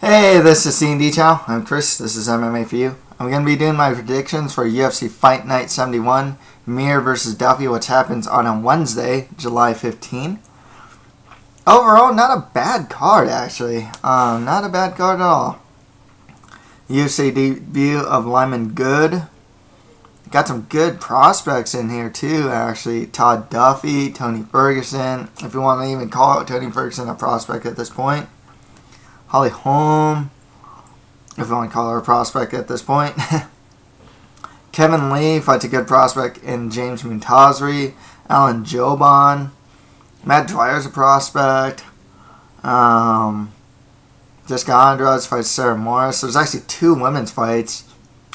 Hey, this is thecanddchannel. I'm Chris. This is MMA for you. I'm going to be doing my predictions for UFC Fight Night 71, Mir versus Duffy, which happens on a Wednesday, July 15. Overall, not a bad card, actually. Not a bad card at all. UFC debut of Lyman good. Got some good prospects in here, too, actually. Todd, Duffy, Tony Ferguson. If you want to even call Tony Ferguson a prospect at this point. Holm, if you want to call her a prospect at this point. Kevin Lee fights a good prospect in James Moontasri. Jouban. Matt Dwyer's a prospect. Jessica Andrade fights Sarah Moras. There's actually two women's fights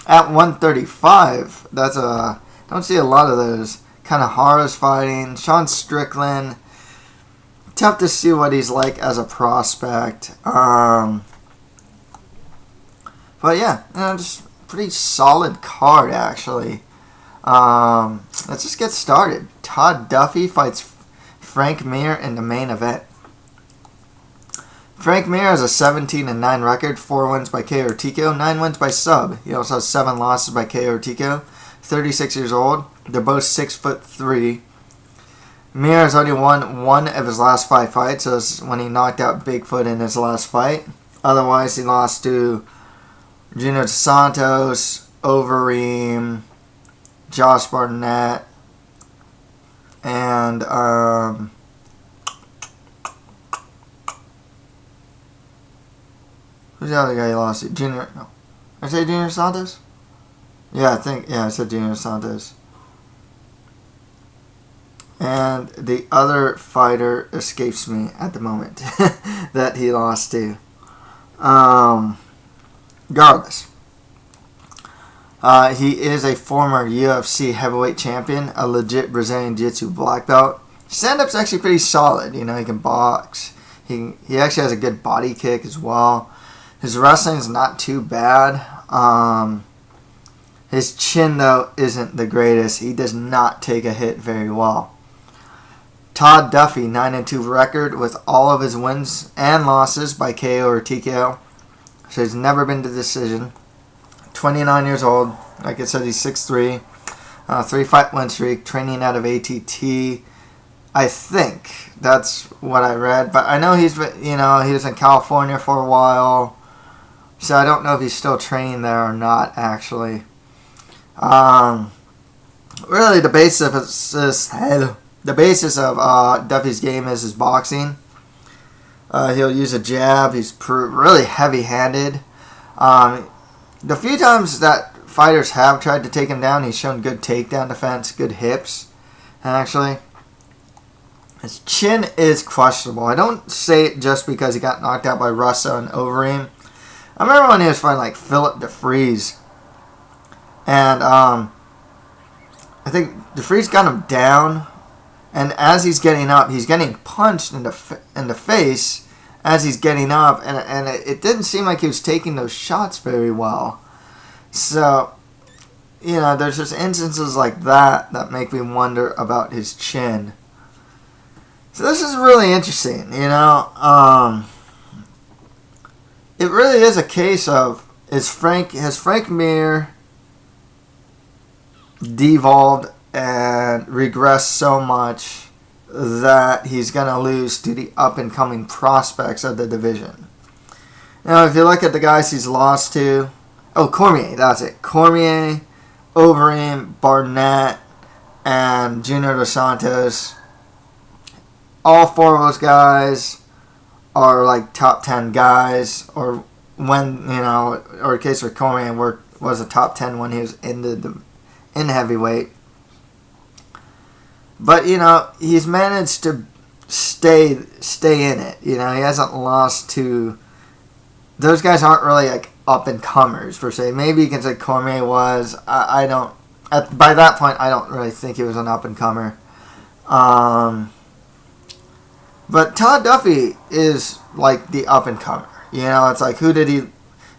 at 135. Don't see a lot of those. Kanehara's fighting. Strickland. Tough to see what he's like as a prospect. But yeah, just pretty solid card, actually. Let's just get started. Todd Duffy fights Frank Mir in the main event. Frank Mir has a 17-9 record, 4 wins by KO or TKO, 9 wins by sub. He also has 7 losses by KO or TKO. 36 years old. They're both 6'3". Mir has only won one of his last 5 fights. So it's when he knocked out Bigfoot in his last fight. Otherwise, he lost to Junior Dos Santos, Overeem, Josh Barnett, and who's the other guy he lost to? Junior? No, did I say Junior Dos Santos? Yeah, I said Junior Dos Santos. And the other fighter escapes me at the moment that he lost to. Regardless, he is a former UFC heavyweight champion, a legit Brazilian Jiu-Jitsu black belt. Stand-up's actually pretty solid. You know, he can box. He actually has a good body kick as well. His wrestling's not too bad. His chin, though, isn't the greatest. He does not take a hit very well. Todd Duffy, 9-2 record with all of his wins and losses by KO or TKO. So he's never been to decision. 29 years old. Like I said, he's 6'3". 3-fight win streak. Training out of ATT. I think that's what I read. But I know he was in California for a while. So I don't know if he's still training there or not, actually. Really, the basis of Duffy's game is his boxing. He'll use a jab. He's really heavy-handed. The few times that fighters have tried to take him down, he's shown good takedown defense, good hips, actually. His chin is questionable. I don't say it just because he got knocked out by Russo and Overeem. I remember when he was fighting like Philip DeFries. And I think DeFries got him down. And as he's getting up, he's getting punched in the face as he's getting up. And it didn't seem like he was taking those shots very well. So, there's just instances like that make me wonder about his chin. So this is really interesting, It really is a case of, has Frank Mir devolved and regress so much that he's going to lose to the up-and-coming prospects of the division. Now, if you look at the guys he's lost to... Oh, Cormier, that's it. Cormier, Overeem, Barnett, and Junior Dos Santos. All 4 of those guys are like top 10 guys. Or when, or in case of Cormier, was a top 10 when he was in heavyweight. But, he's managed to stay in it. He hasn't lost to... Those guys aren't really, like, up-and-comers, per se. Maybe you can say Cormier was. I don't... By that point, I don't really think he was an up-and-comer. But Todd Duffy is, like, the up-and-comer. It's like, who did he...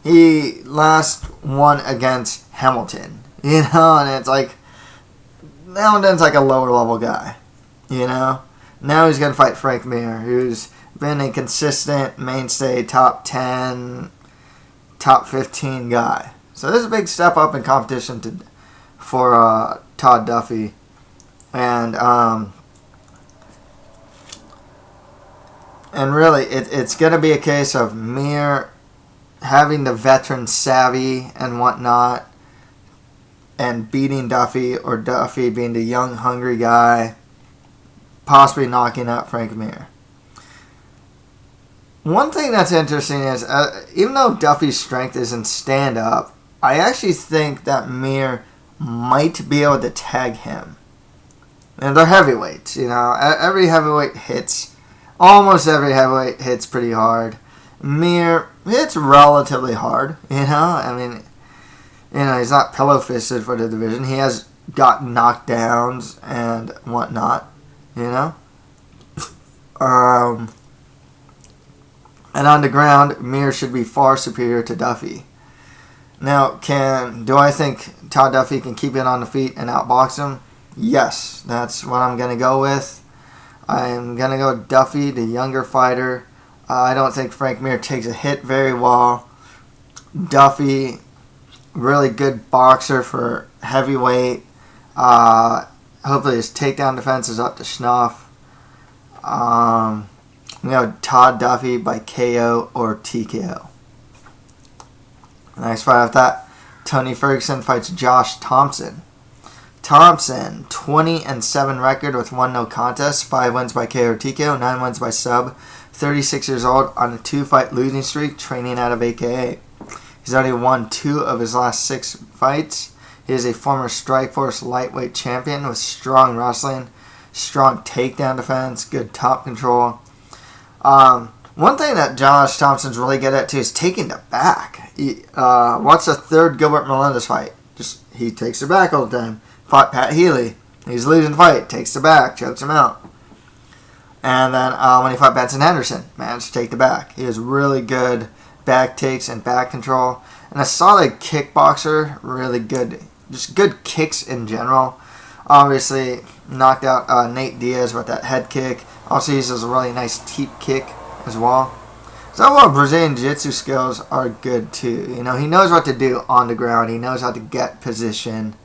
He last won against Hamilton. And it's like... Hamilton's like a lower level guy, Now he's going to fight Frank Mir, who's been a consistent mainstay top 10 top 15 guy. So this is a big step up in competition for Todd Duffy. And really, it's going to be a case of Mir having the veteran savvy and whatnot and beating Duffy, or Duffy being the young, hungry guy, possibly knocking out Frank Mir. One thing that's interesting is, even though Duffy's strength is in stand-up, I actually think that Mir might be able to tag him. And they're heavyweights, you know. Every heavyweight hits. Almost every heavyweight hits pretty hard. Mir hits relatively hard, you know. I mean, you know, he's not pillow-fisted for the division. He has got knockdowns and whatnot, you know. And on the ground, Mir should be far superior to Duffy. Now, do I think Todd Duffy can keep it on the feet and outbox him? Yes, that's what I'm going to go with. I'm going to go with Duffy, the younger fighter. I don't think Frank Mir takes a hit very well. Duffy, really good boxer for heavyweight. Hopefully his takedown defense is up to snuff. Todd Duffy by KO or TKO. Next fight after that, Tony Ferguson fights Josh Thompson. Thompson, 20-7 record with 1 no contest, 5 wins by KO or TKO, 9 wins by sub. 36 years old on a 2-fight losing streak, training out of AKA. He's already won 2 of his last 6 fights. He is a former Strikeforce lightweight champion with strong wrestling, strong takedown defense, good top control. One thing that Josh Thompson's really good at too is taking the back. Watch the third Gilbert Melendez fight. He takes the back all the time. Fought Pat Healy. He's losing the fight. Takes the back. Chokes him out. And then when he fought Benson Henderson, managed to take the back. He has really good back takes and back control. And a solid kickboxer. Really good. Just good kicks in general. Obviously, knocked out Nate Diaz with that head kick. Also uses a really nice teep kick as well. So Brazilian Jiu-Jitsu skills are good too. You know, he knows what to do on the ground. He knows how to get position.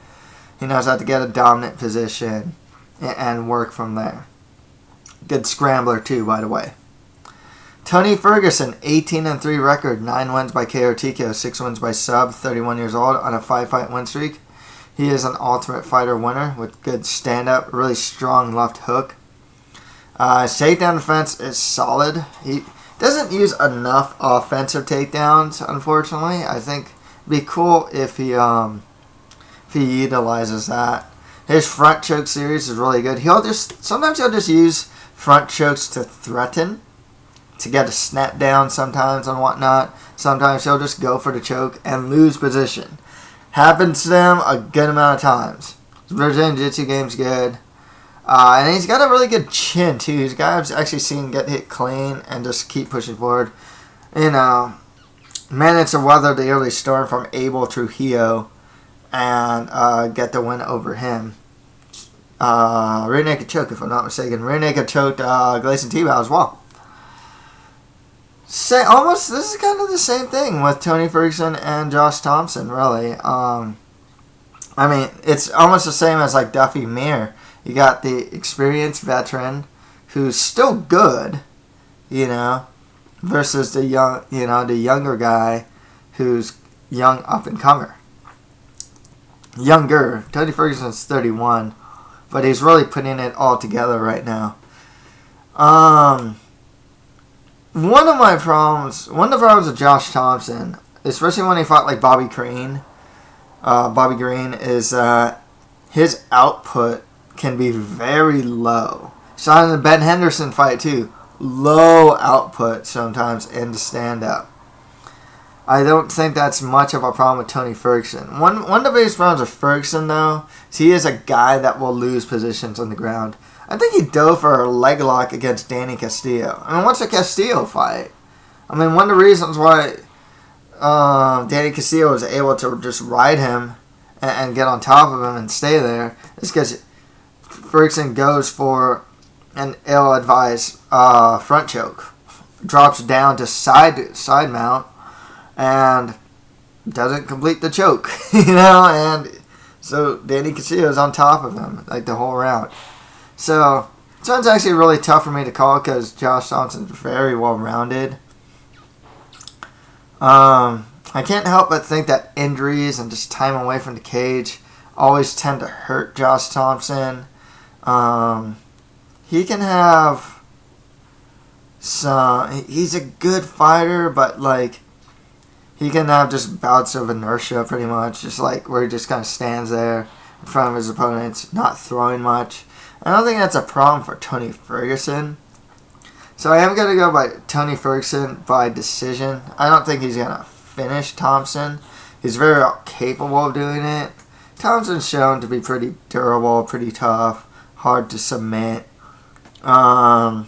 He knows how to get a dominant position and work from there. Good scrambler too, by the way. Tony Ferguson, 18-3 record, 9 wins by KO or TKO, 6 wins by sub, 31 years old on a 5-fight win streak. He is an Ultimate Fighter winner with good stand-up, really strong left hook. His takedown defense is solid. He doesn't use enough offensive takedowns, unfortunately. I think it'd be cool if he utilizes that. His front choke series is really good. Sometimes he'll just use front chokes to threaten, to get a snap down sometimes and whatnot. Sometimes he'll just go for the choke and lose position. Happens to them a good amount of times. His Brazilian Jiu-Jitsu game's good. And he's got a really good chin, too. He's a guy I've actually seen get hit clean and just keep pushing forward. You know, managed to weather the early storm from Abel Trujillo and get the win over him. Rear naked choke, if I'm not mistaken. Rear naked choked Gleison Tebow as well. This is kind of the same thing with Tony Ferguson and Josh Thompson, really. I mean, it's almost the same as like Duffy Mir. You got the experienced veteran who's still good, you know, versus the younger guy who's young up and comer. Younger. Tony Ferguson's 31, but he's really putting it all together right now. One of the problems with Josh Thompson, especially when he fought like Bobby Green, is his output can be very low. Saw in the Ben Henderson fight too. Low output sometimes in the stand-up. I don't think that's much of a problem with Tony Ferguson. One of the biggest problems with Ferguson, though, is he is a guy that will lose positions on the ground. I think he dove for a leg lock against Danny Castillo. I mean, what's a Castillo fight? I mean, one of the reasons why Danny Castillo was able to just ride him and get on top of him and stay there is because Ferguson goes for an ill-advised front choke. Drops down to side mount and doesn't complete the choke, and so Danny Castillo's on top of him like the whole round. So this one's actually really tough for me to call because Josh Thompson's very well rounded. I can't help but think that injuries and just time away from the cage always tend to hurt Josh Thompson. He can have some. He's a good fighter, but like he can have just bouts of inertia, pretty much, just like where he just kind of stands there in front of his opponents, not throwing much. I don't think that's a problem for Tony Ferguson. So I am going to go by Tony Ferguson by decision. I don't think he's going to finish Thompson. He's very capable of doing it. Thompson's shown to be pretty durable, pretty tough, hard to submit. But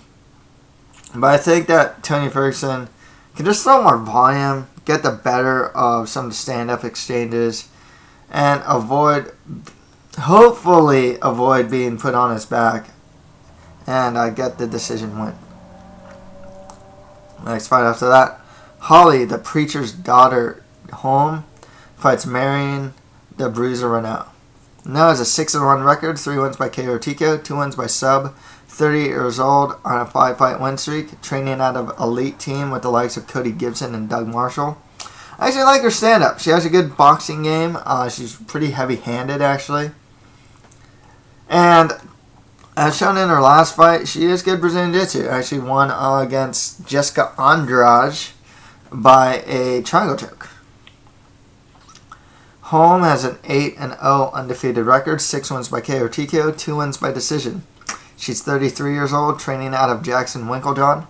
I think that Tony Ferguson can just throw more volume, get the better of some of the stand-up exchanges, and hopefully avoid being put on his back, and get the decision win. Next fight after that, Holly, the preacher's daughter, Holm, fights Marion, the bruiser, Reneau. Reneau has a 6-1 record, 3 wins by KO or TKO, 2 wins by sub, 38 years old, on a 5-fight win streak, training out of elite team with the likes of Cody Gibson and Doug Marshall. I actually like her stand-up. She has a good boxing game. She's pretty heavy-handed, actually. And as shown in her last fight, she is good Brazilian Jiu-Jitsu. Actually won against Jessica Andrade by a triangle choke. Holm has an 8-0 undefeated record, 6 wins by KO or TKO, 2 wins by decision. She's 33 years old, training out of Jackson Winklejohn.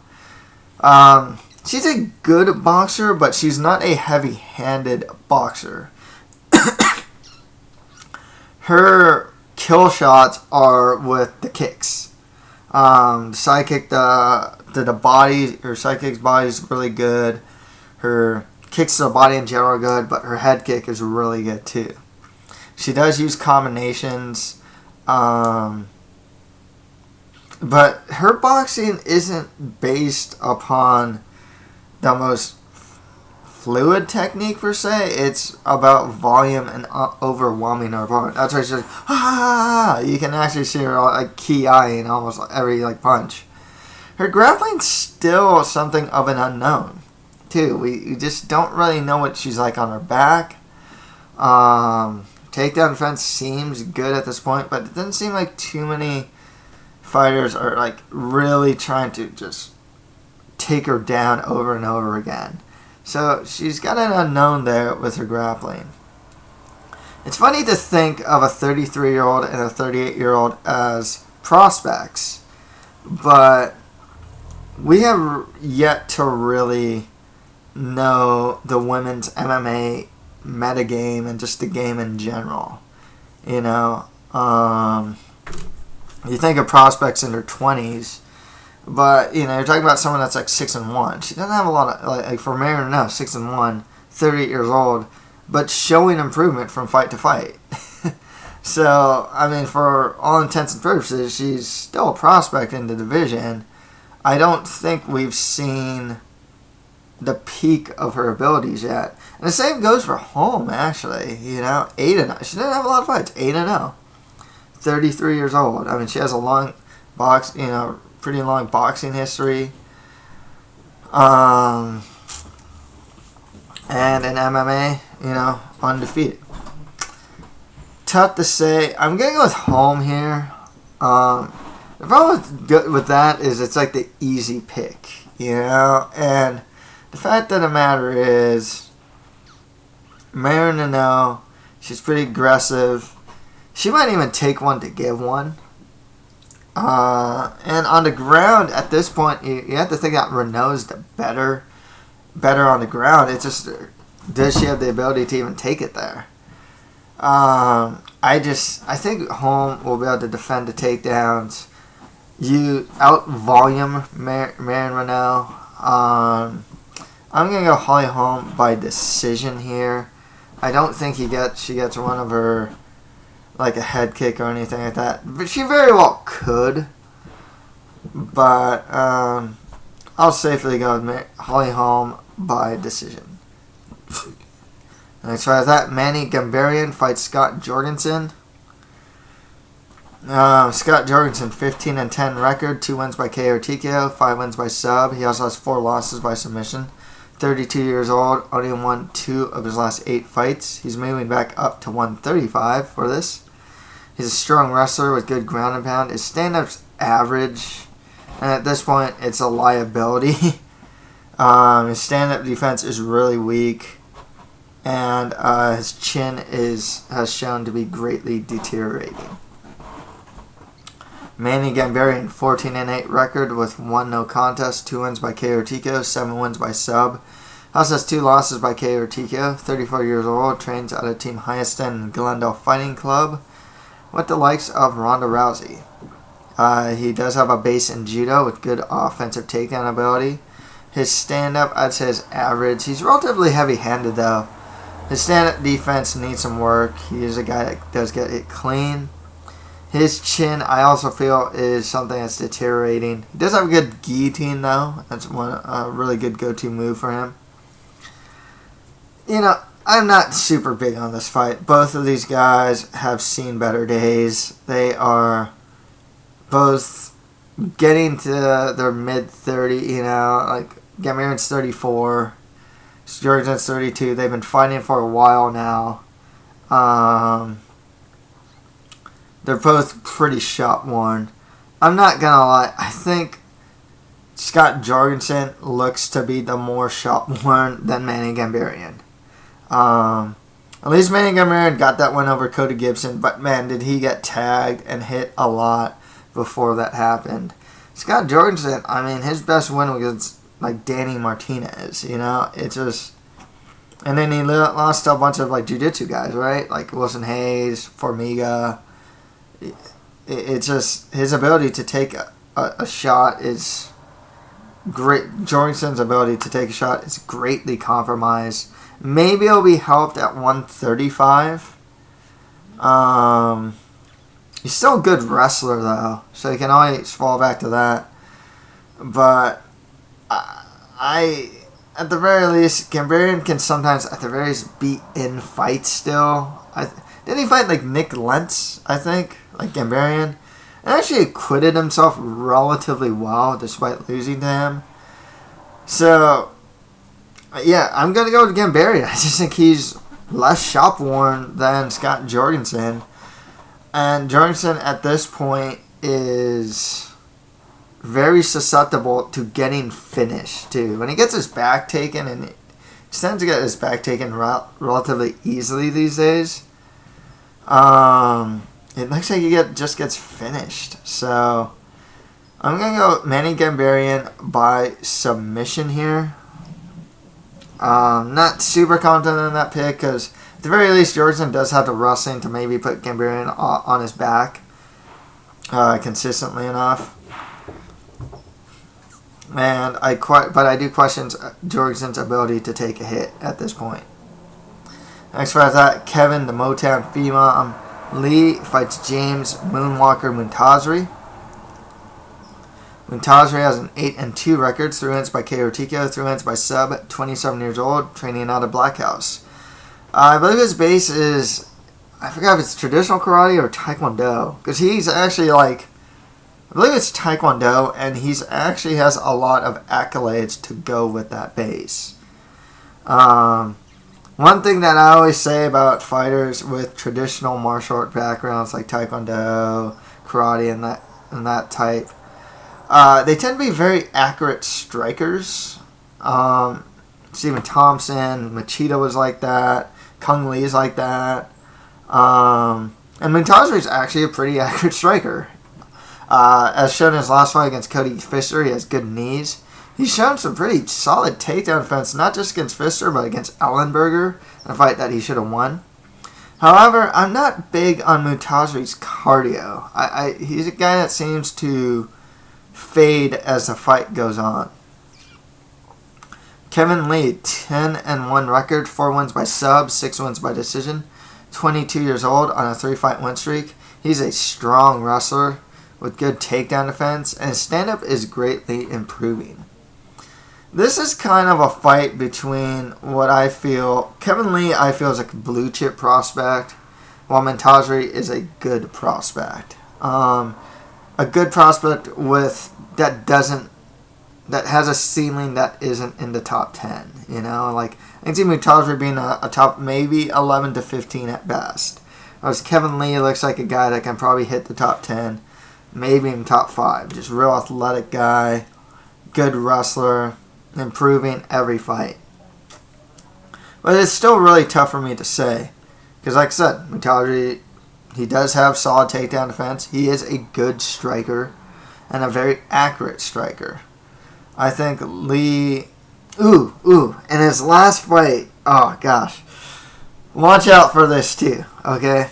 She's a good boxer, but she's not a heavy-handed boxer. Her kill shots are with the kicks. Side kick to the body, her side kick's body is really good. Her kicks to the body in general are good, but her head kick is really good too. She does use combinations, but her boxing isn't based upon the most fluid technique per se. It's about volume and overwhelming her opponent. That's why she's like, ah! You can actually see her like key-eyeing almost every punch. Her grappling's still something of an unknown too. We just don't really know what she's like on her back. Takedown defense seems good at this point, but it doesn't seem like too many fighters are really trying to just take her down over and over again. So she's got an unknown there with her grappling. It's funny to think of a 33-year-old and a 38-year-old as prospects, but we have yet to really know the women's MMA metagame and just the game in general. You think of prospects in their 20s, but you're talking about someone that's 6-1. She doesn't have a lot of for Marion now, 6-1, 38 years old, but showing improvement from fight to fight. So for all intents and purposes, she's still a prospect in the division. I don't think we've seen the peak of her abilities yet. And the same goes for Holm, actually. 8-0. She didn't have a lot of fights. 8-0. 33 years old. She has a long pretty long boxing history. And in MMA, undefeated. Tough to say. I'm going to go with Holm here. The problem with that is it's the easy pick, and the fact of the matter is, Reneau, she's pretty aggressive. She might even take one to give one. And on the ground, at this point, you have to think that Reneau's the better on the ground. It's just, does she have the ability to even take it there? I think Holm will be able to defend the takedowns. You out-volume Marion Reneau. I'm going to go Holly Holm by decision here. I don't think she gets one of her, a head kick or anything like that. But she very well could. But I'll safely go with Holly Holm by decision. Next fight is that Manny Gamburyan fights Scott Jorgensen. Scott Jorgensen, 15-10 record, 2 wins by KO or TKO, 5 wins by sub. He also has 4 losses by submission. 32 years old, only won 2 of his last 8 fights. He's moving back up to 135 for this. He's a strong wrestler with good ground and pound. His stand-up's average, and at this point, it's a liability. His stand-up defense is really weak, and his chin has shown to be greatly deteriorating. Manny Gamburyan, 14-8 record with 1 no contest, 2 wins by KO or TKO, 7 wins by sub. Also has 2 losses by KO or TKO. 34 years old, trains out of Team Hyaston and Glendale Fighting Club with the likes of Ronda Rousey. He does have a base in judo with good offensive takedown ability. His stand-up, I'd say, is average. He's relatively heavy-handed, though. His stand-up defense needs some work. He is a guy that does get it clean. His chin, I also feel, is something that's deteriorating. He does have a good guillotine, though. That's a really good go-to move for him. You know, I'm not super big on this fight. Both of these guys have seen better days. They are both getting to their mid-30, you know, like Gamburyan's 34, Jorgensen's 32. They've been fighting for a while now. They're both pretty shot-worn. I'm not going to lie. I think Scott Jorgensen looks to be the more shot-worn than Manny Gamburyan. At least Manny Gamburyan got that one over Cody Gibson, but man, did he get tagged and hit a lot before that happened. Scott Jorgensen, I mean, his best win was against, like, Danny Martinez, you know? It just... And then he lost to a bunch of, like, jiu-jitsu guys, right? Like Wilson Hayes, Formiga. It's just... His ability to take a shot is great. Jorgensen's ability to take a shot is greatly compromised. Maybe it'll be helped at 135. He's still a good wrestler, though, so he can always fall back to that. But I at the very least, Gamburyan can sometimes, at the very least, be in fights still. Didn't he fight, like, Nick Lentz, I think? Like, Gamburyan? And actually acquitted himself relatively well, despite losing to him. So... yeah, I'm going to go with Gamburyan. I just think he's less shop-worn than Scott Jorgensen. And Jorgensen, at this point, is very susceptible to getting finished, too. When he gets his back taken, and he tends to get his back taken relatively easily these days, it looks like he just gets finished. So, I'm going to go Manny Gamburyan by submission here. Not super confident in that pick because at the very least Jorgensen does have the wrestling to maybe put Gamburyan on his back consistently enough. And I do question Jorgensen's ability to take a hit at this point. Next fight is that Kevin the Motown Femam Lee fights James Moonwalker Moontasri. Moontasri has an 8-2 record, 3 wins by KO or TKO, 3 wins by sub, 27 years old, training out of Black House. I believe his base is, I forgot if it's traditional karate or taekwondo, because he's actually like, I believe it's taekwondo, and he's actually has a lot of accolades to go with that base. One thing that I always say about fighters with traditional martial art backgrounds like taekwondo, karate, and that type, they tend to be very accurate strikers. Stephen Thompson, Machida was like that. Kung Lee's like that. And Moontasri is actually a pretty accurate striker. As shown in his last fight against Cody Pfister, he has good knees. He's shown some pretty solid takedown defense, not just against Pfister, but against Ellenberger, in a fight that he should have won. However, I'm not big on Moontasri's cardio. He's a guy that seems to fade as the fight goes on. Kevin Lee, 10-1 record, 4 wins by sub, 6 wins by decision, 22 years old on a 3-fight win streak. He's a strong wrestler with good takedown defense, and his stand-up is greatly improving. This is kind of a fight between what I feel... Kevin Lee, I feel, is a blue chip prospect, while Moontasri is a good prospect. A good prospect that has a ceiling that isn't in the top 10. You know, like, I can see Moontasri being a top maybe 11 to 15 at best. Whereas Kevin Lee looks like a guy that can probably hit the top 10, maybe even top 5. Just real athletic guy, good wrestler, improving every fight. But it's still really tough for me to say. Because like I said, Moontasri, he does have solid takedown defense. He is a good striker and a very accurate striker. I think Lee... in his last fight... Oh, gosh. Watch out for this, too. Okay?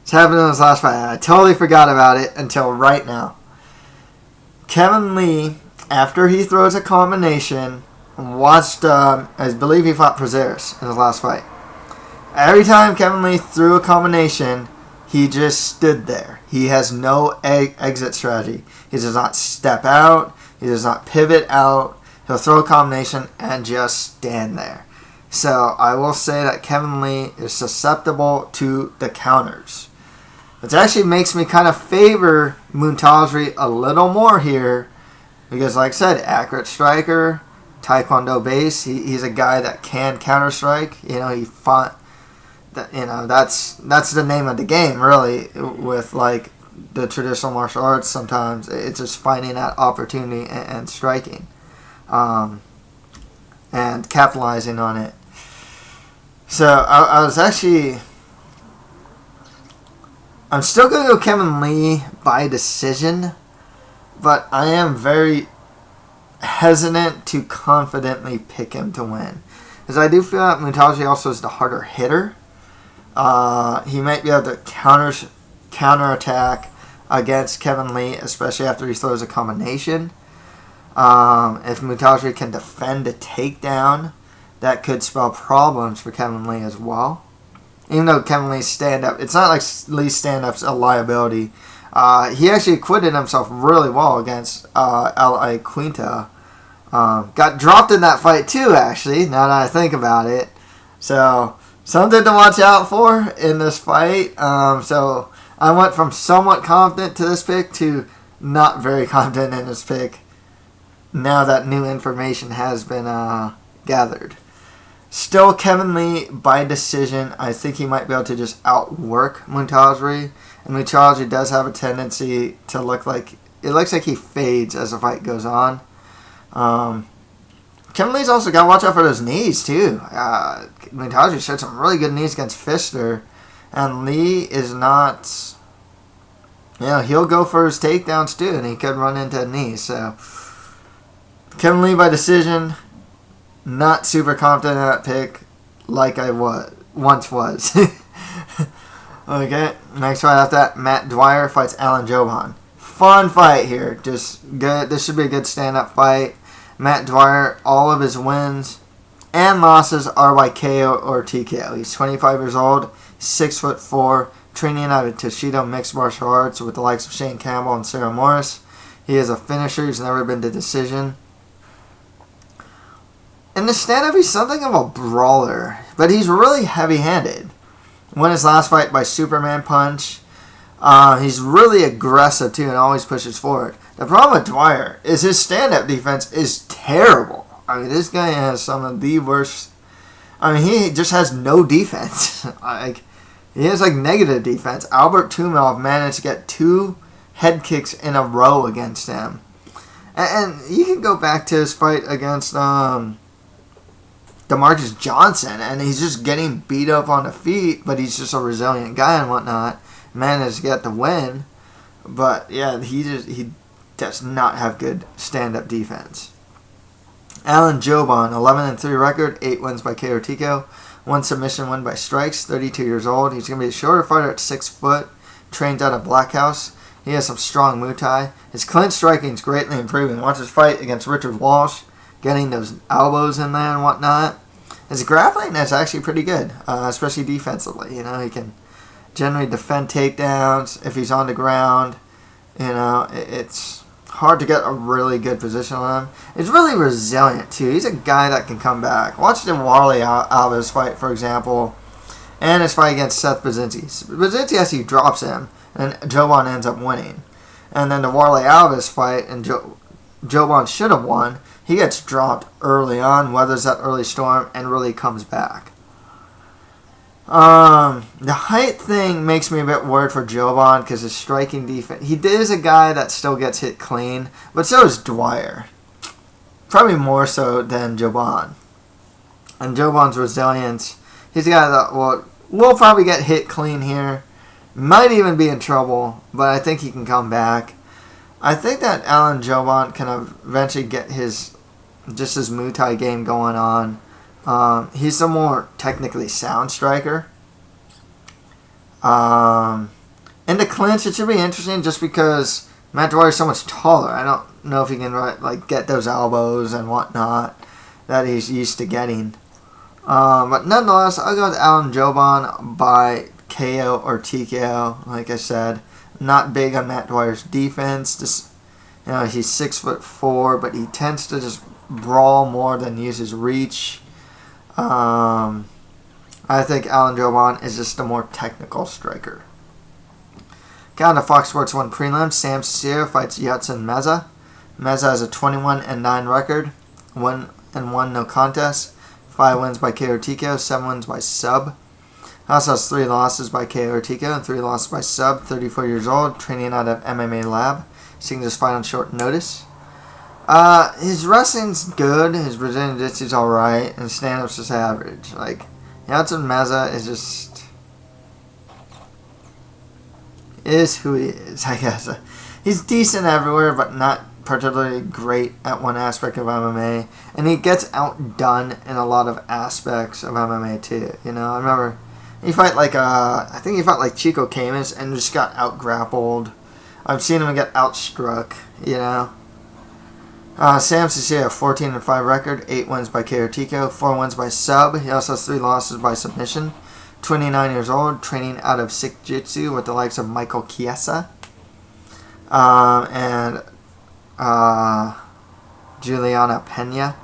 It's happened in his last fight. I totally forgot about it until right now. Kevin Lee, after he throws a combination, watched... I believe he fought Prazeres in his last fight. Every time Kevin Lee threw a combination, he just stood there. He has no exit strategy. He does not step out. He does not pivot out. He'll throw a combination and just stand there. So I will say that Kevin Lee is susceptible to the counters. Which actually makes me kind of favor Moontasri a little more here. Because like I said, accurate striker, Taekwondo base. He's a guy that can counter strike. You know, he fought... that's the name of the game, really, with like the traditional martial arts. Sometimes it's just finding that opportunity and striking, and capitalizing on it. So I'm still going to go Kevin Lee by decision, but I am very hesitant to confidently pick him to win, because I do feel that Moontasri also is the harder hitter. He might be able to counterattack against Kevin Lee, especially after he throws a combination. If Moontasri can defend a takedown, that could spell problems for Kevin Lee as well. Even though Kevin Lee's stand-up, it's not like Lee's stand-up's a liability. He actually acquitted himself really well against L.A. Quinta. Got dropped in that fight too, actually, now that I think about it. So... something to watch out for in this fight. So I went from somewhat confident to this pick to not very confident in this pick now that new information has been gathered. Still Kevin Lee by decision. I think he might be able to just outwork Moontasri. And Moontasri does have a tendency to look like... it looks like he fades as the fight goes on. Kevin Lee's also got to watch out for those knees, too. Moontasri showed some really good knees against Pfister. And Lee is not... you know, he'll go for his takedowns, too. And he could run into a knee. So, Kevin Lee by decision. Not super confident in that pick like I once was. Okay, next fight after that, Matt Dwyer fights Alan Jouban. Fun fight here. Just good. This should be a good stand-up fight. Matt Dwyer, all of his wins and losses are by KO or TKO. He's 25 years old, 6'4", training out of Toshido Mixed Martial Arts with the likes of Shane Campbell and Sarah Morris. He is a finisher. He's never been to decision. In the stand-up, he's something of a brawler, but he's really heavy-handed. Won his last fight by Superman Punch. He's really aggressive, too, and always pushes forward. The problem with Dwyer is his stand-up defense is terrible. I mean, this guy has some of the worst... I mean, he just has no defense. He has, negative defense. Albert Tumilov managed to get 2 head kicks in a row against him. And you can go back to his fight against DeMarcus Johnson, and he's just getting beat up on the feet, but he's just a resilient guy and whatnot. Managed to get the win. But, yeah, he does not have good stand-up defense. Alan Jouban, 11-3 record, 8 wins by KO or TKO, 1 submission win by strikes, 32 years old. He's going to be a shorter fighter at 6 foot, trained out of Black House. He has some strong Muay Thai. His clinch striking is greatly improving. Watch his fight against Richard Walsh, getting those elbows in there and whatnot. His grappling is actually pretty good, especially defensively. You know, he can generally defend takedowns if he's on the ground. You know, it's hard to get a really good position on him. He's really resilient, too. He's a guy that can come back. Watch the Warley Alves fight, for example, and his fight against Seth Brzezinski. Brzezinski actually drops him, and Jouban ends up winning. And then the Warley Alves fight, and Jouban should have won. He gets dropped early on, weathers that early storm, and really comes back. The height thing makes me a bit worried for Jouban because his striking defense. He is a guy that still gets hit clean, but so is Dwyer. Probably more so than Jouban. And Jouban's resilience, he's a guy that will probably get hit clean here. Might even be in trouble, but I think he can come back. I think that Alan Jouban can eventually get his Muay Thai game going on. He's a more technically sound striker. In the clinch, it should be interesting just because Matt Dwyer is so much taller. I don't know if he can get those elbows and whatnot that he's used to getting. But nonetheless, I'll go with Alan Jouban by KO or TKO. Like I said, not big on Matt Dwyer's defense. Just, he's 6'4", but he tends to just brawl more than use his reach. I think Alan Jouban is just a more technical striker. On the Fox Sports 1 prelim, Sam Cecilia fights Yaotzin Meza. Meza has a 21-9 record, 1-1 no contest, 5 wins by KO or TKO, 7 wins by sub. Also has 3 losses by KO or TKO and 3 losses by sub. 34 years old, training out of MMA Lab, seeing this fight on short notice. His wrestling's good, his Brazilian Jiu-Jitsu's alright, and stand-up's just average. Yaotzin Meza is just... is who he is, I guess. He's decent everywhere, but not particularly great at one aspect of MMA. And he gets outdone in a lot of aspects of MMA, too. I remember... I think he fought like Chico Camus and just got out-grappled. I've seen him get outstruck, Sam Cecilia, 14-5 record, 8 wins by KO or TKO, 4 wins by sub. He also has 3 losses by submission. 29 years old, training out of Sikh Jitsu with the likes of Michael Chiesa and Juliana Pena.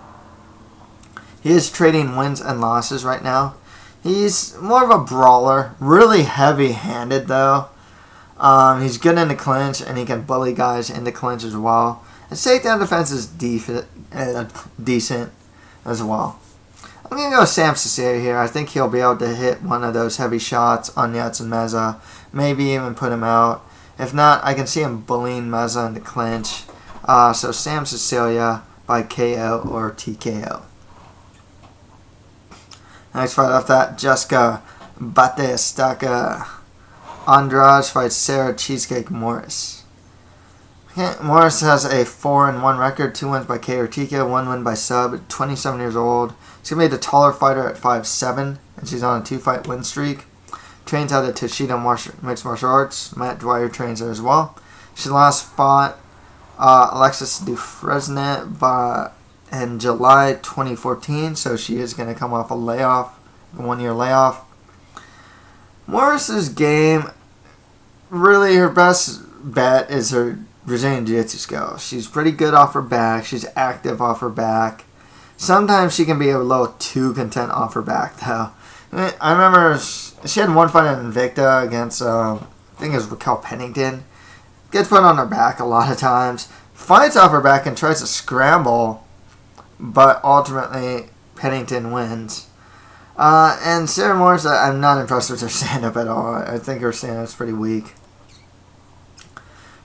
He is trading wins and losses right now. He's more of a brawler, really heavy-handed though. He's good in the clinch, and he can bully guys in the clinch as well. His takedown defense is decent as well. I'm going to go Sam Cecilia here. I think he'll be able to hit one of those heavy shots on Yaotzin Meza, maybe even put him out. If not, I can see him bullying Meza in the clinch. So Sam Cecilia by KO or TKO. Next fight off that, Jessica Batistaka Andrade fights Sarah Cheesecake Moras. Moras has a 4-1 record, 2 wins by KO or TKO, 1 win by sub, 27 years old. She's going to be the taller fighter at 5'7", and she's on a 2-fight win streak. Trains out of Toshida Mixed Martial Arts. Matt Dwyer trains her as well. She last fought Alexis Dufresne in July 2014, so she is going to come off a 1-year layoff. Morris's game, really her best bet is her Brazilian Jiu-Jitsu skills. She's pretty good off her back. She's active off her back. Sometimes she can be a little too content off her back, though. I remember she had one fight in Invicta against, I think it was Raquel Pennington. Gets put on her back a lot of times. Fights off her back and tries to scramble, but ultimately Pennington wins. And Sarah Morris, I'm not impressed with her stand-up at all. I think her stand-up's pretty weak.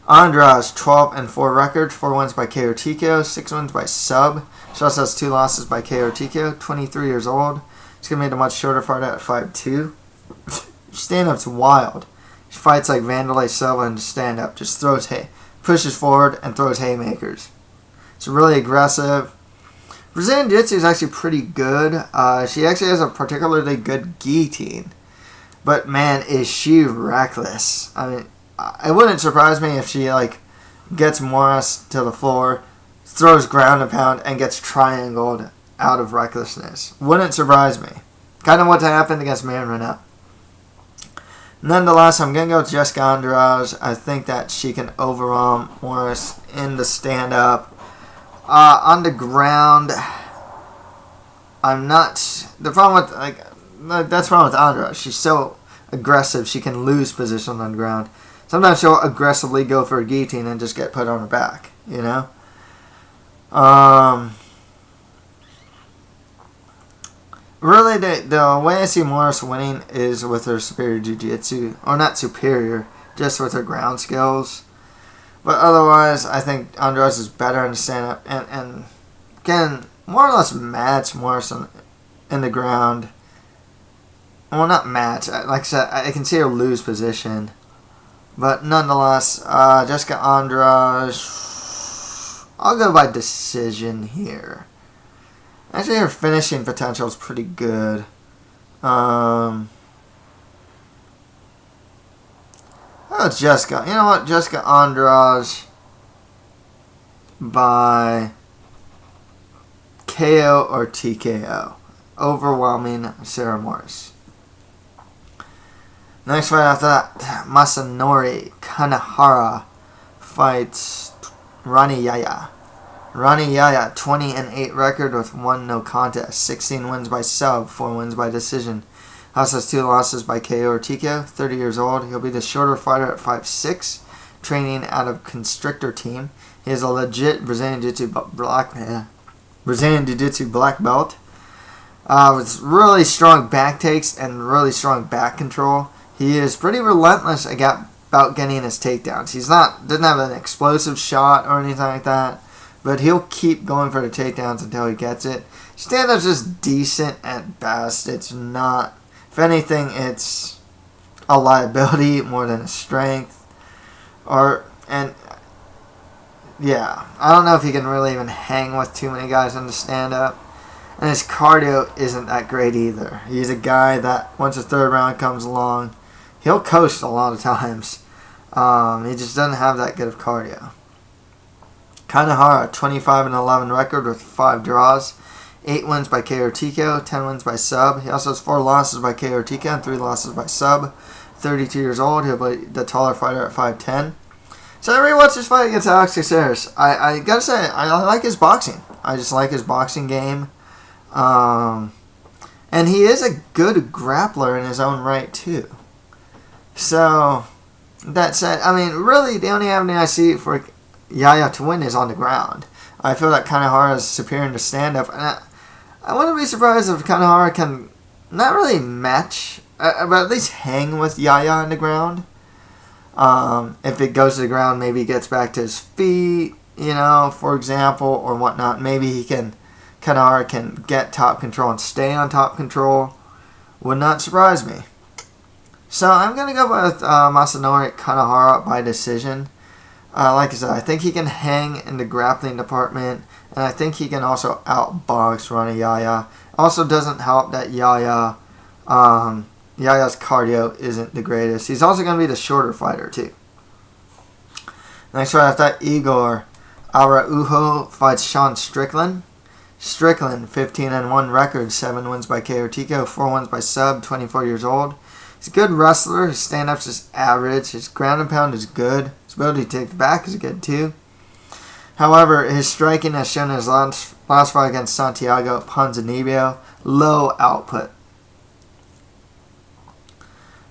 Andrade's 12-4 record, 4 wins by KO or TKO, 6 wins by sub. She also has 2 losses by KO or TKO, 23 years old. She's going to be a much shorter fighter at 5'2". Stand-up's wild. She fights like Vanderlei Silva in stand-up, just pushes forward and throws haymakers. She's really aggressive. Brazilian Jiu-Jitsu is actually pretty good. She actually has a particularly good guillotine. But man, is she reckless. I mean, it wouldn't surprise me if she gets Moras to the floor, throws ground and pound, and gets triangled out of recklessness. Wouldn't surprise me. Kind of what happened against Marion Reneau. Nonetheless, I'm going to go with Jessica Andrade. I think that she can overwhelm Moras in the stand-up. On the ground, I'm not... The problem with... that's the problem with Andrade. She's so aggressive, she can lose position on the ground. Sometimes she'll aggressively go for a guillotine and just get put on her back, you know? Really, the way I see Moras winning is with her superior jiu-jitsu. Or not superior, just with her ground skills. But otherwise, I think Andrade is better in the stand-up and can more or less match Moras in the ground. Well, not match. Like I said, I can see her lose position. But nonetheless, Jessica Andrade, I'll go by decision here. Actually, her finishing potential is pretty good. Oh, Jessica. You know what? Jessica Andrade by KO or TKO. Overwhelming Sarah Moras. Next fight after that, Masanori Kanehara fights Rani Yahya. Rani Yahya, 20-8 record with 1 no contest, 16 wins by sub, 4 wins by decision. Also has 2 losses by KO or TKO, 30 years old. He'll be the shorter fighter at 5'6", training out of Constrictor Team. He is a legit Brazilian Jiu-Jitsu black belt. With really strong back takes and really strong back control. He is pretty relentless about getting his takedowns. Doesn't have an explosive shot or anything like that, but he'll keep going for the takedowns until he gets it. Stand-up's just decent at best. It's not, if anything, it's a liability more than a strength. Yeah, I don't know if he can really even hang with too many guys in the stand-up. And his cardio isn't that great either. He's a guy that, once the third round comes along, he'll coast a lot of times. He just doesn't have that good of cardio. Kanehara, 25-11 record with 5 draws. 8 wins by KO or TKO, 10 wins by sub. He also has 4 losses by KO or TKO and 3 losses by sub. 32 years old. He'll be the taller fighter at 5'10". So I rewatched his fight against Alex Caceres. I gotta say, I like his boxing. I just like his boxing game. And he is a good grappler in his own right, too. So, that said, I mean, really, the only avenue I see for Yahya to win is on the ground. I feel that Kanehara is superior in the stand-up. And I wouldn't be surprised if Kanehara can not really match, but at least hang with Yahya on the ground. If it goes to the ground, maybe he gets back to his feet, for example, or whatnot. Maybe Kanehara can get top control and stay on top control. Would not surprise me. So I'm going to go with Masanori Kanehara by decision. Like I said, I think he can hang in the grappling department, and I think he can also outbox Rani Yahya. Also doesn't help that Yahya's cardio isn't the greatest. He's also going to be the shorter fighter, too. Next fight after that, Igor Araujo fights Sean Strickland. Strickland, 15-1 record, 7 wins by KO or TKO, 4 wins by sub, 24 years old. He's a good wrestler. His stand-up's just average. His ground and pound is good. His ability to take the back is good, too. However, his striking has shown in his last fight against Santiago Ponzinibbio low output.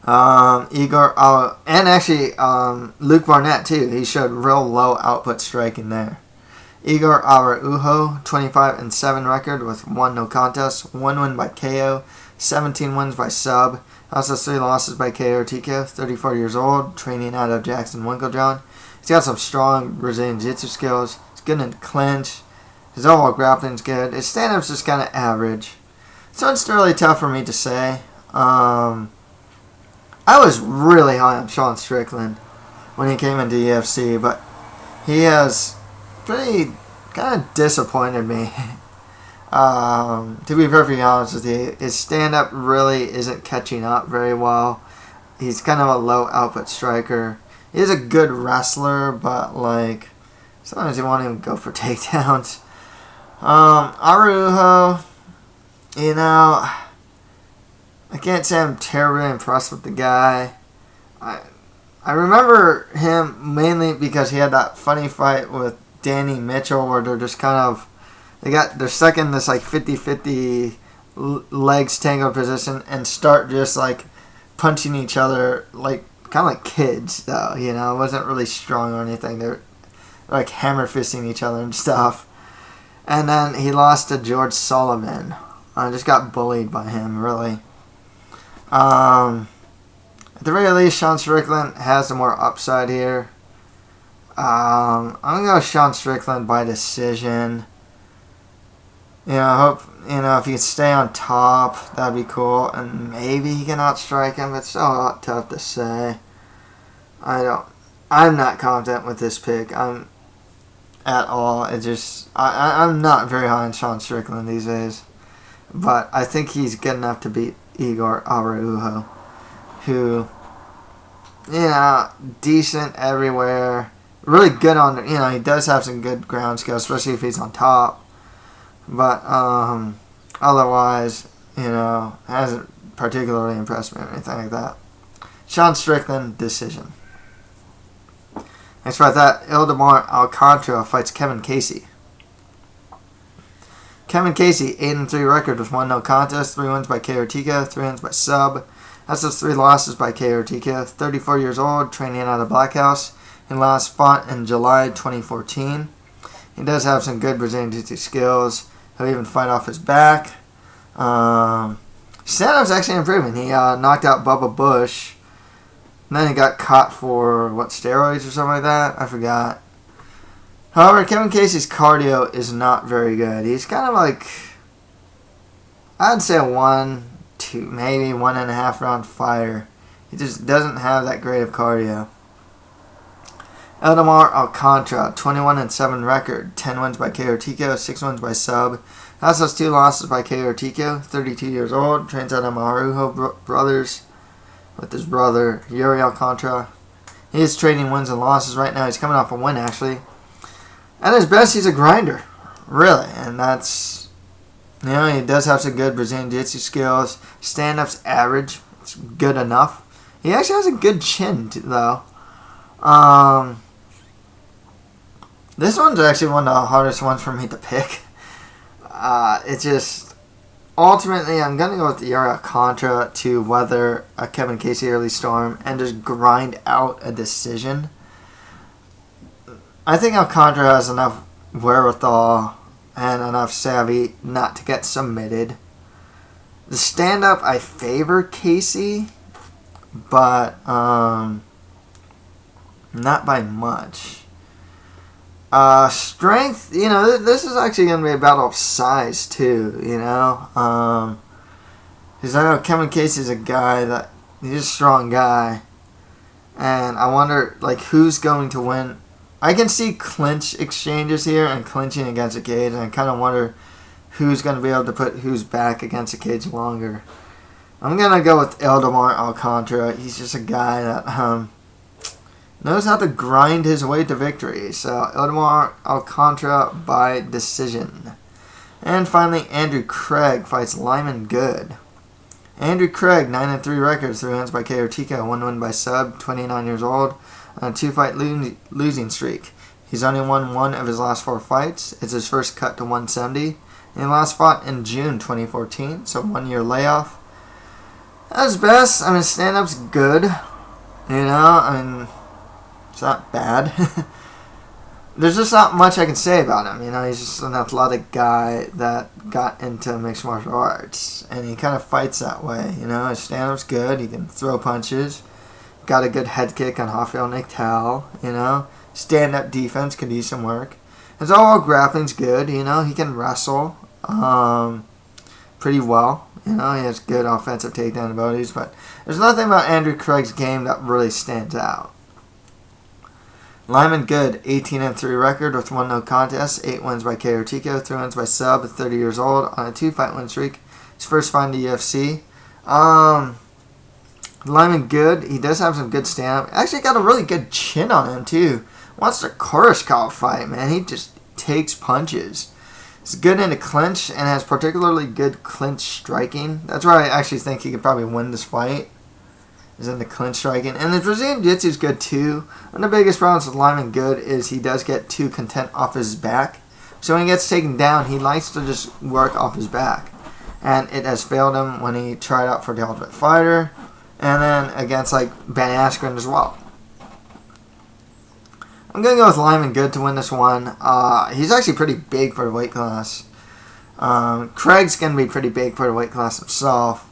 Igor, and actually Luke Barnett, too. He showed real low output striking there. Igor Araujo, 25-7 record with 1 no contest, 1 win by KO, 17 wins by sub. Also 3 losses by KO or TKO, 34 years old, training out of Jackson Winklejohn. He's got some strong Brazilian Jiu-Jitsu skills. He's good in clinch. His overall grappling's good. His stand-up's just kind of average. So it's really tough for me to say. I was really high on Sean Strickland when he came into UFC, but he has pretty kind of disappointed me. To be perfectly honest with you, his stand-up really isn't catching up very well. He's kind of a low output striker. He's a good wrestler, but sometimes you want him to go for takedowns. Araujo, I can't say I'm terribly impressed with the guy. I remember him mainly because he had that funny fight with Danny Mitchell where they're just kind of, they're stuck in this like 50-50 legs tangled position and start just like punching each other like kind of like kids though, you know. It wasn't really strong or anything. They're like hammer fisting each other and stuff. And then he lost to George Sullivan. I just got bullied by him, really. At the very least, Sean Strickland has some more upside here. I'm going to go Sean Strickland by decision. You know, I hope, you know, if he can stay on top, that'd be cool. And maybe he can outstrike him, but it's so tough to say. I'm not confident with this pick. At all. I'm not very high on Sean Strickland these days. But I think he's good enough to beat Igor Araujo, who, you know, decent everywhere. Really good on, you know, he does have some good ground skills, especially if he's on top. But otherwise, you know, hasn't particularly impressed me or anything like that. Sean Strickland, decision. Next fight that, Ildemar Alcantara fights Kevin Casey. Kevin Casey, 8-3 record with 1 no contest, 3 wins by KO TKO, 3 wins by sub. That's those 3 losses by KO TKO. 34 years old, training out of Black House. He last fought in July 2014. He does have some good Brazilian Jiu-Jitsu skills. He'll even fight off his back. Stand-up's actually improving. He knocked out Bubba Bush. And then he got caught for, steroids or something like that? I forgot. However, Kevin Casey's cardio is not very good. He's kind of like, I'd say a 1, 2, maybe 1.5 round fighter. He just doesn't have that great of cardio. Ildemar Alcantara, 21-7 record, 10 wins by KO TKO, 6 wins by sub. Has those 2 losses by KO TKO, 32 years old, trains out of Araujo brothers with his brother Yuri Alcantara. He is trading wins and losses right now. He's coming off a win, actually. At his best, he's a grinder, really. And that's, you know, he does have some good Brazilian Jiu-Jitsu skills. Stand-up's average. It's good enough. He actually has a good chin, though. This one's actually one of the hardest ones for me to pick. It's just, ultimately, I'm going to go with the Alcantara to weather a Kevin Casey early storm and just grind out a decision. I think Alcantara has enough wherewithal and enough savvy not to get submitted. The stand-up, I favor Casey, but not by much. Strength, you know, this is actually going to be a battle of size, too, you know. Because I know Kevin Casey's a guy that, he's a strong guy. And I wonder, like, who's going to win. I can see clinch exchanges here and clinching against a cage, and I kind of wonder who's going to be able to put who's back against a cage longer. I'm going to go with Ildemar Alcantara. He's just a guy that knows how to grind his way to victory. So Ildemar Alcantara by decision. And finally, Andrew Craig fights Lyman Good. Andrew Craig, 9-3 records, 3 wins by KO TKO, 1 win by sub, 29 years old, on a 2-fight losing streak. He's only won 1 of his last 4 fights. It's his first cut to 170. And he last fought in June 2014, so 1 year layoff. At his best, I mean, stand-up's good. You know, I mean, it's not bad. There's just not much I can say about him. You know, he's just an athletic guy that got into mixed martial arts. And he kind of fights that way. You know, his stand-up's good. He can throw punches. Got a good head kick on Rafael Natal, you know. Stand-up defense could use some work. His overall grappling's good, you know. He can wrestle pretty well. You know, he has good offensive takedown abilities. But there's nothing about Andrew Craig's game that really stands out. Lyman Good, 18-3 record with 1 no contest, 8 wins by KO TKO, 3 wins by sub, 30 years old, on a 2-fight win streak. His first fight in the UFC. Lyman Good, he does have some good stand-up. Actually got a really good chin on him, too. Wants the Koreshkov fight, man. He just takes punches. He's good in a clinch and has particularly good clinch striking. That's why I actually think he could probably win this fight. is in the clinch striking. And the Brazilian Jiu-Jitsu is good too. One of the biggest problems with Lyman Good is he does get too content off his back. So when he gets taken down, he likes to just work off his back. And it has failed him when he tried out for the Ultimate Fighter. And then against like Ben Askren as well. I'm going to go with Lyman Good to win this one. He's actually pretty big for the weight class. Craig's going to be pretty big for the weight class himself.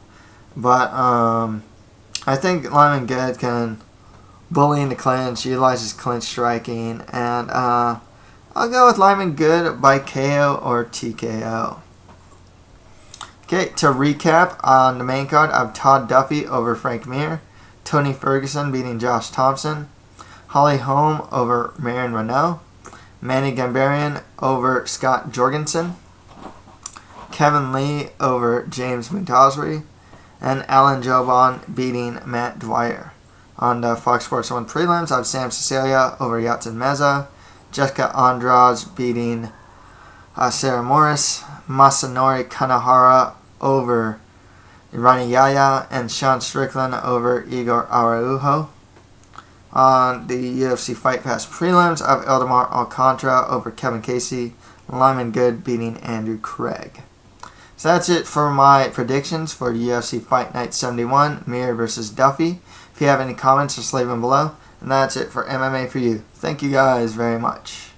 But I think Lyman Good can bully in the clinch, utilize his clinch striking. And I'll go with Lyman Good by KO or TKO. Okay, to recap, on the main card, I have Todd Duffy over Frank Mir, Tony Ferguson beating Josh Thompson, Holm over Marion Reneau, Manny Gamburyan over Scott Jorgensen, Kevin Lee over James Moontasri, and Alan Jouban beating Matt Dwyer. On the Fox Sports 1 prelims, I have Sam Sicilia over Yaotzin Meza, Jessica Andrade beating Sarah Moras, Masanori Kanehara over Rani Yahya, and Sean Strickland over Igor Araujo. On the UFC Fight Pass prelims, I have Ildemar Alcantara over Kevin Casey, Lyman Good beating Andrew Craig. So that's it for my predictions for UFC Fight Night 71, Mir versus Duffy. If you have any comments, just leave them below. And that's it for MMA for you. Thank you guys very much.